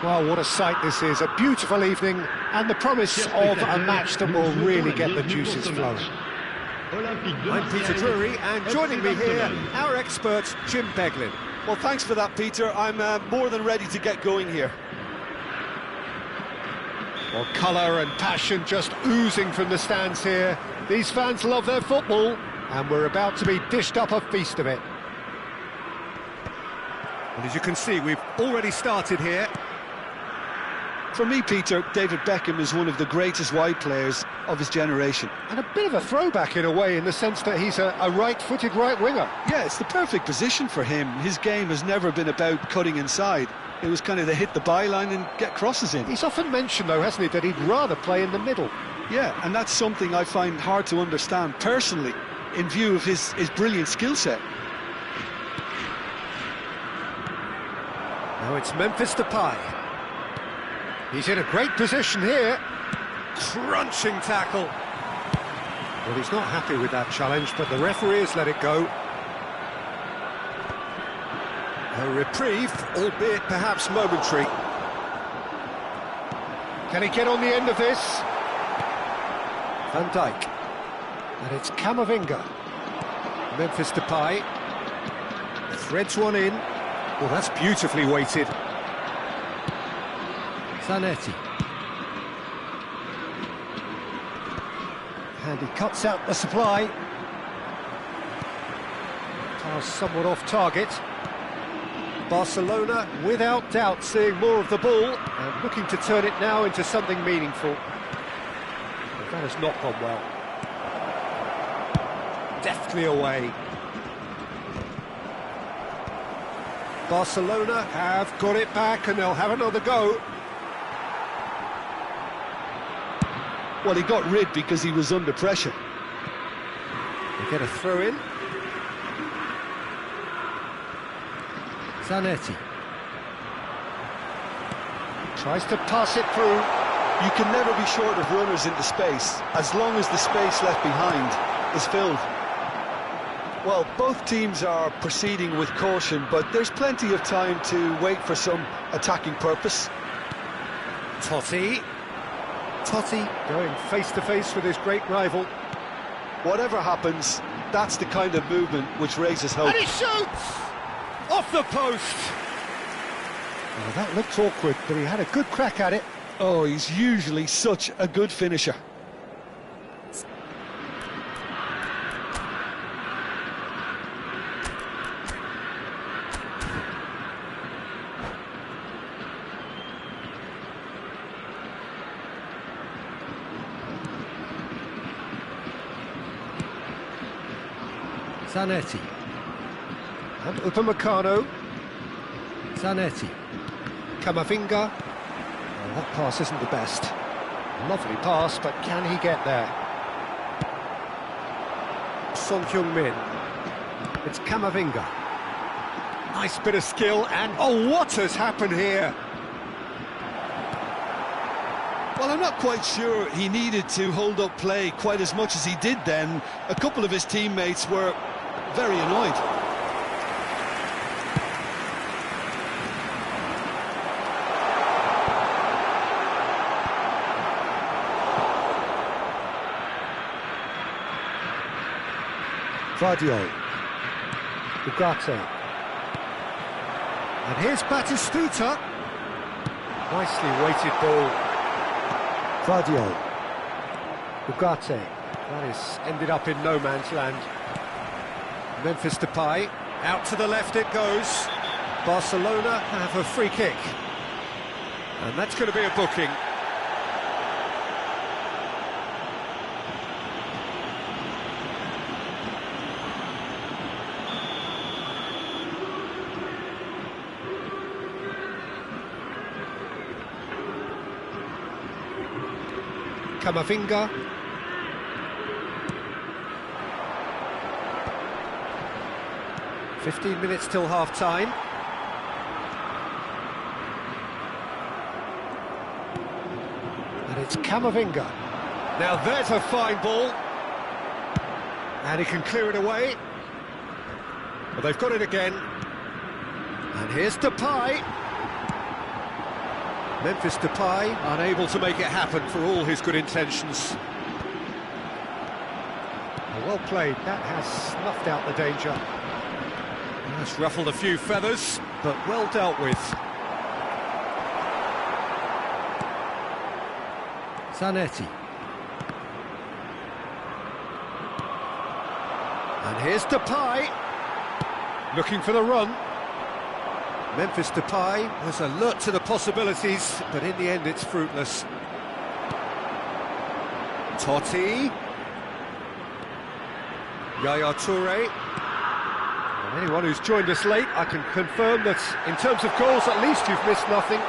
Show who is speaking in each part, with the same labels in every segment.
Speaker 1: Well, what a sight this is, a beautiful evening and the promise of a match that will really get the juices flowing. I'm Peter Drury, and joining me here, our expert, Jim Beglin.
Speaker 2: Well, thanks for that, Peter. I'm more than ready to get going here.
Speaker 1: Well, colour and passion just oozing from the stands here. These fans love their football, and we're about to be dished up a feast of it. Well, as you can see, we've already started here.
Speaker 2: For me, Peter, David Beckham is one of the greatest wide players of his generation.
Speaker 1: And a bit of a throwback in a way, in the sense that he's a right-footed right winger.
Speaker 2: Yeah, it's the perfect position for him. His game has never been about cutting inside. It was kind of to hit the byline and get crosses in.
Speaker 1: He's often mentioned, though, hasn't he, that he'd rather play in the middle.
Speaker 2: Yeah, and that's something I find hard to understand personally, in view of his brilliant skill set.
Speaker 1: Now it's Memphis Depay. He's in a great position here. Crunching tackle. Well, he's not happy with that challenge, but the referee has let it go. A reprieve, albeit perhaps momentary. Can he get on the end of this? Van Dijk. And it's Camavinga. Memphis Depay. Threads one in. Well, that's beautifully weighted. Zanetti. And he cuts out the supply. Pass somewhat off target. Barcelona, without doubt, seeing more of the ball and looking to turn it now into something meaningful. But that has not gone well. Deftly away. Barcelona have got it back and they'll have another go.
Speaker 2: Well, he got rid because he was under pressure.
Speaker 1: They get a throw in. Zanetti. Tries to pass it through.
Speaker 2: You can never be short of runners into space, as long as the space left behind is filled. Well, both teams are proceeding with caution, but there's plenty of time to wait for some attacking purpose.
Speaker 1: Totti going face-to-face with his great rival.
Speaker 2: Whatever happens, that's the kind of movement which raises hope.
Speaker 1: And he shoots! Off the post! Well, that looked awkward, but he had a good crack at it.
Speaker 2: Oh, he's usually such a good finisher.
Speaker 1: Zanetti. And Upamecano. Zanetti. Camavinga. Well, that pass isn't the best. Lovely pass, but can he get there? Son Heung-min. It's Camavinga. Nice bit of skill, and oh, what has happened here?
Speaker 2: Well, I'm not quite sure he needed to hold up play quite as much as he did then. A couple of his teammates were very annoyed.
Speaker 1: Vardio. Ugarte. And here's Batistuta. Nicely weighted ball. Vardio. Ugarte. That is ended up in no man's land. Memphis Depay. Out to the left it goes. Barcelona have a free kick. And that's going to be a booking. Camavinga. "15 minutes till half-time. And it's Camavinga. Now there's a fine ball. And he can clear it away. Well, they've got it again. And here's Depay. Memphis Depay, unable to make it happen for all his good intentions. Well played, that has snuffed out the danger. That's ruffled a few feathers, but well dealt with. Zanetti. And here's Depay, looking for the run. Memphis Depay was alert to the possibilities, but in the end it's fruitless. Totti. Yaya Toure. And anyone who's joined us late, I can confirm that in terms of goals, at least you've missed nothing.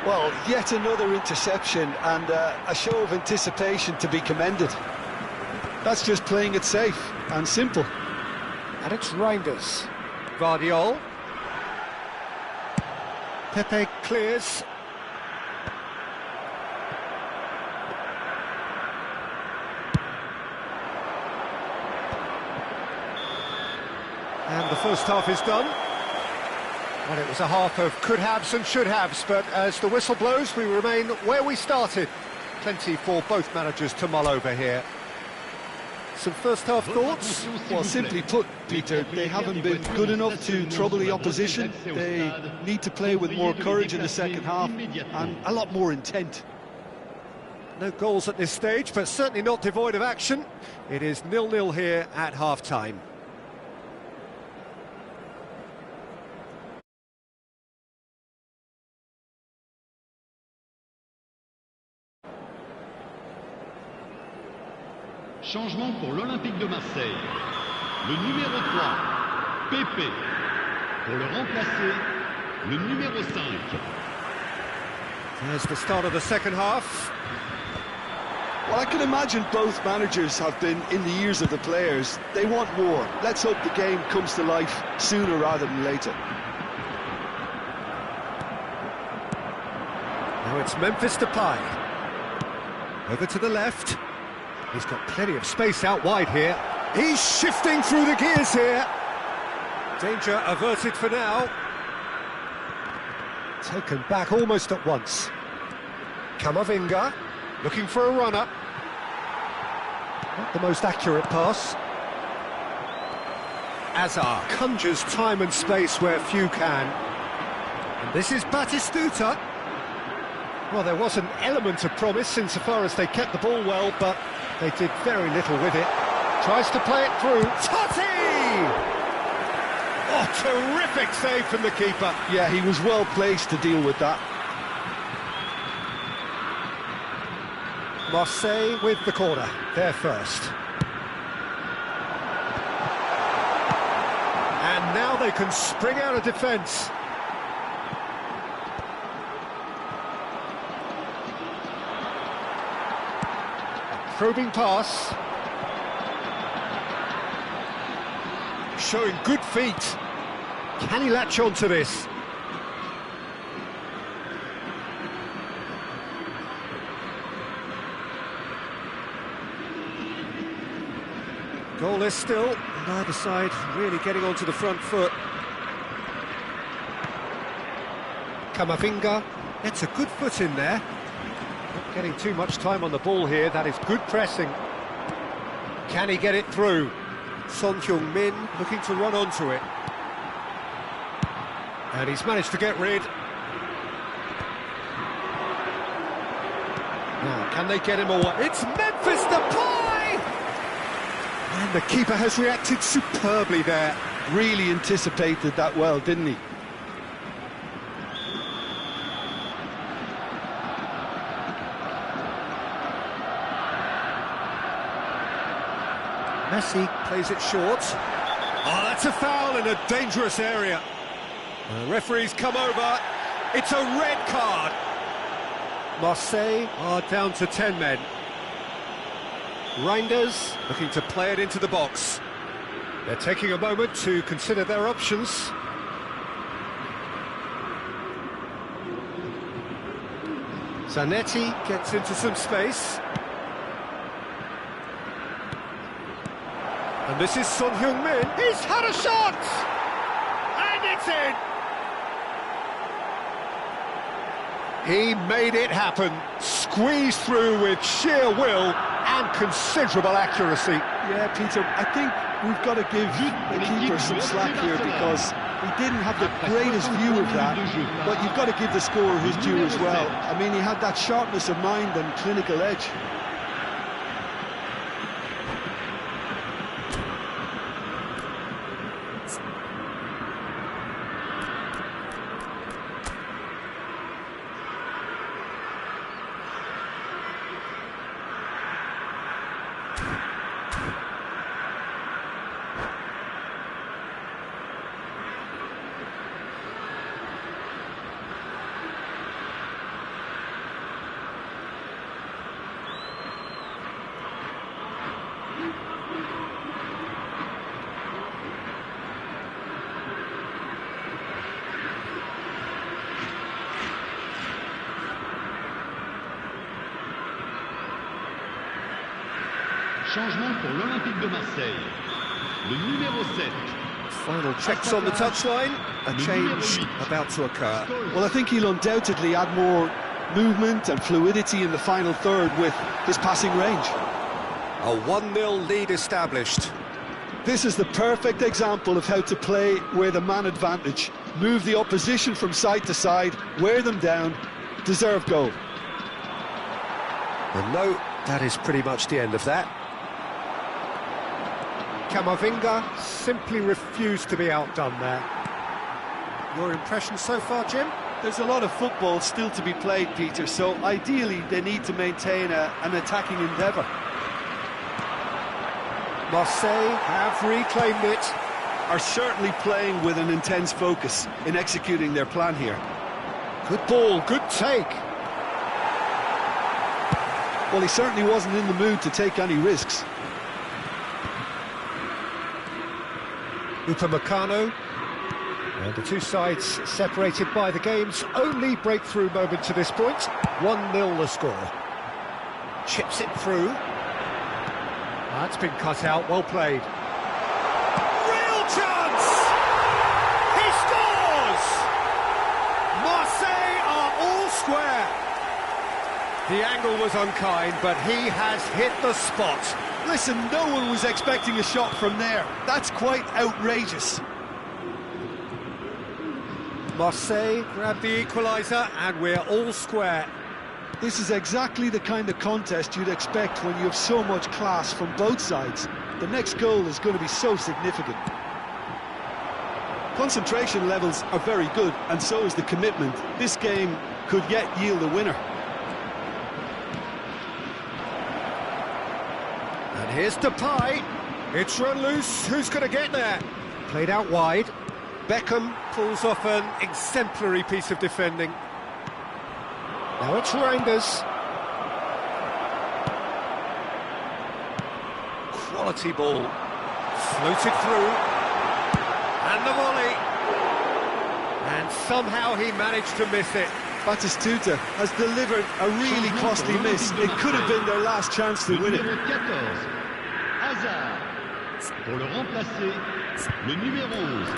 Speaker 2: Well, yet another interception and a show of anticipation to be commended. That's just playing it safe and simple.
Speaker 1: And it's Reinders. Guardiol. Pepe clears. And the first half is done. Well, it was a half of could-haves and should-haves, but as the whistle blows, we remain where we started. Plenty for both managers to mull over here. Some first-half thoughts?
Speaker 2: Well, simply put, Peter, they haven't been good enough to trouble the opposition. They need to play with more courage in the second half and a lot more intent.
Speaker 1: No goals at this stage, but certainly not devoid of action. It is 0-0 here at half-time.
Speaker 3: Changement pour l'Olympique de Marseille. Le numéro 3, Pepe. Pour le remplacer, le numéro 5.
Speaker 1: There's the start of the second half.
Speaker 2: Well, I can imagine both managers have been in the ears of the players. They want more. Let's hope the game comes to life sooner rather than later.
Speaker 1: Now it's Memphis Depay. Over to the left. He's got plenty of space out wide here. He's shifting through the gears here. Danger averted for now. Taken back almost at once. Camavinga, looking for a runner. Not the most accurate pass. Azar conjures time and space where few can. And this is Batistuta. Well, there was an element of promise insofar as they kept the ball well, but they did very little with it. Tries to play it through. Totti! Oh, terrific save from the keeper.
Speaker 2: Yeah, he was well placed to deal with that.
Speaker 1: Marseille with the corner. They're first. And now they can spring out of defence. Probing pass. Showing good feet. Can he latch on to this? Goalless still. Neither side really getting onto the front foot. Camavinga. It's a good foot in there. Not getting too much time on the ball here. That is good pressing. Can he get it through? Son Heung-min looking to run onto it. And he's managed to get rid. Now, can they get him away? It's Memphis Depay! And the keeper has reacted superbly there.
Speaker 2: Really anticipated that well, didn't he?
Speaker 1: Messi plays it short. Oh, that's a foul in a dangerous area. The referee's come over. It's a red card. Marseille are down to 10 men. Reinders looking to play it into the box. They're taking a moment to consider their options. Zanetti gets into some space. And this is Son Heung-min. He's had a shot! And it's in! He made it happen. Squeezed through with sheer will and considerable accuracy.
Speaker 2: Yeah, Peter, I think we've got to give the keeper some slack here because he didn't have the greatest view of that, but you've got to give the scorer his due as well. I mean, he had that sharpness of mind and clinical edge.
Speaker 3: Changement pour l'Olympique de Marseille. Le numéro 7.
Speaker 1: Final checks on the touchline. A change about to occur.
Speaker 2: Well, I think he'll undoubtedly add more movement and fluidity in the final third with his passing range.
Speaker 1: A 1-0 lead established.
Speaker 2: This is the perfect example of how to play with a man advantage. Move the opposition from side to side, wear them down, deserve goal.
Speaker 1: And no, that is pretty much the end of that. Camavinga simply refused to be outdone there. Your impression so far, Jim?
Speaker 2: There's a lot of football still to be played, Peter, so ideally they need to maintain an attacking endeavour.
Speaker 1: Marseille have reclaimed it.
Speaker 2: Are certainly playing with an intense focus in executing their plan here.
Speaker 1: Good ball, good take.
Speaker 2: Well, he certainly wasn't in the mood to take any risks.
Speaker 1: Upamecano. And the two sides separated by the game's only breakthrough moment to this point. 1-0 the score. Chips it through. That's been cut out, well played. Real chance! He scores! Marseille are all square. The angle was unkind, but he has hit the spot.
Speaker 2: Listen, no one was expecting a shot from there. That's quite outrageous.
Speaker 1: Marseille grab the equaliser and we're all square.
Speaker 2: This is exactly the kind of contest you'd expect when you have so much class from both sides. The next goal is going to be so significant. Concentration levels are very good, and so is the commitment. This game could yet yield a winner.
Speaker 1: And here's Depay. It's run loose. Who's going to get there? Played out wide. Beckham pulls off an exemplary piece of defending. Now it's Reinders. Quality ball. Floated through. And the volley. And somehow he managed to miss it.
Speaker 2: Batistuta has delivered a really costly miss. It could have been their last chance to win it.
Speaker 3: Hazard. Pour le remplacer, le numéro 11.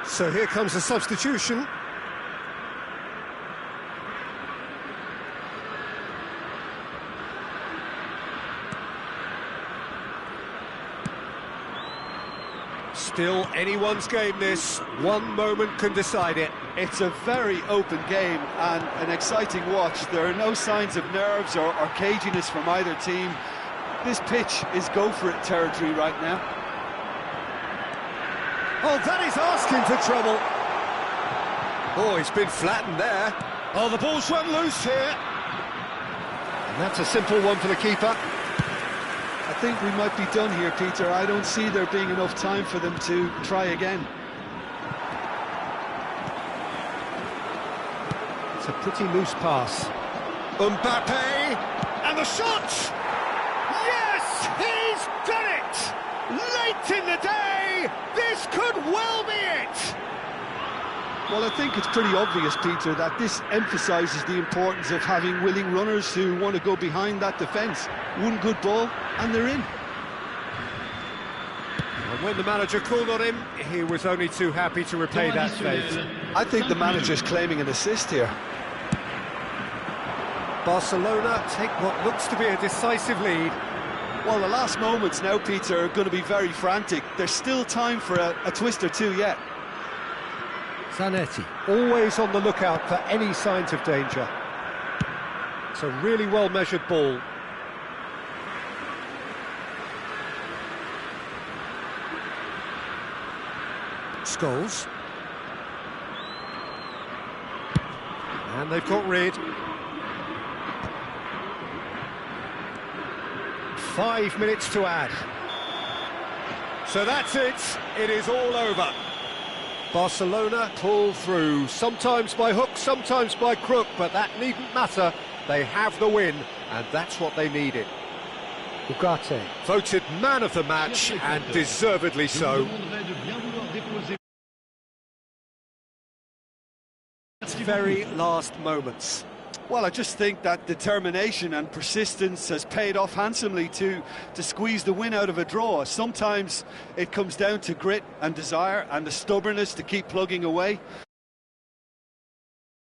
Speaker 1: So here comes a substitution. Still anyone's game this. One moment can decide it.
Speaker 2: It's a very open game and an exciting watch. There are no signs of nerves or caginess from either team. This pitch is go-for-it territory right now.
Speaker 1: Oh, that is asking for trouble. Oh, he's been flattened there. Oh, the ball's run loose here. And that's a simple one for the keeper.
Speaker 2: I think we might be done here, Peter. I don't see there being enough time for them to try again.
Speaker 1: That's a pretty loose pass. Mbappe, and the shot! Yes, he's done it! Late in the day, this could well be it!
Speaker 2: Well, I think it's pretty obvious, Peter, that this emphasises the importance of having willing runners who want to go behind that defence. One good ball, and they're in.
Speaker 1: And when the manager called on him, he was only too happy to repay that fate.
Speaker 2: I think the manager's claiming an assist here.
Speaker 1: Barcelona take what looks to be a decisive lead.
Speaker 2: Well, the last moments now, Peter, are going to be very frantic. There's still time for a twist or two yet.
Speaker 1: Zanetti, always on the lookout for any signs of danger. It's a really well-measured ball. Scholes. And they've got rid. 5 minutes to add. So that's it. It is all over. Barcelona pull through, sometimes by hook, sometimes by crook, but that needn't matter. They have the win, and that's what they needed. Ugarte, voted man of the match, and deservedly so. Very last moments.
Speaker 2: Well, I just think that determination and persistence has paid off handsomely to squeeze the win out of a draw. Sometimes it comes down to grit and desire and the stubbornness to keep plugging away.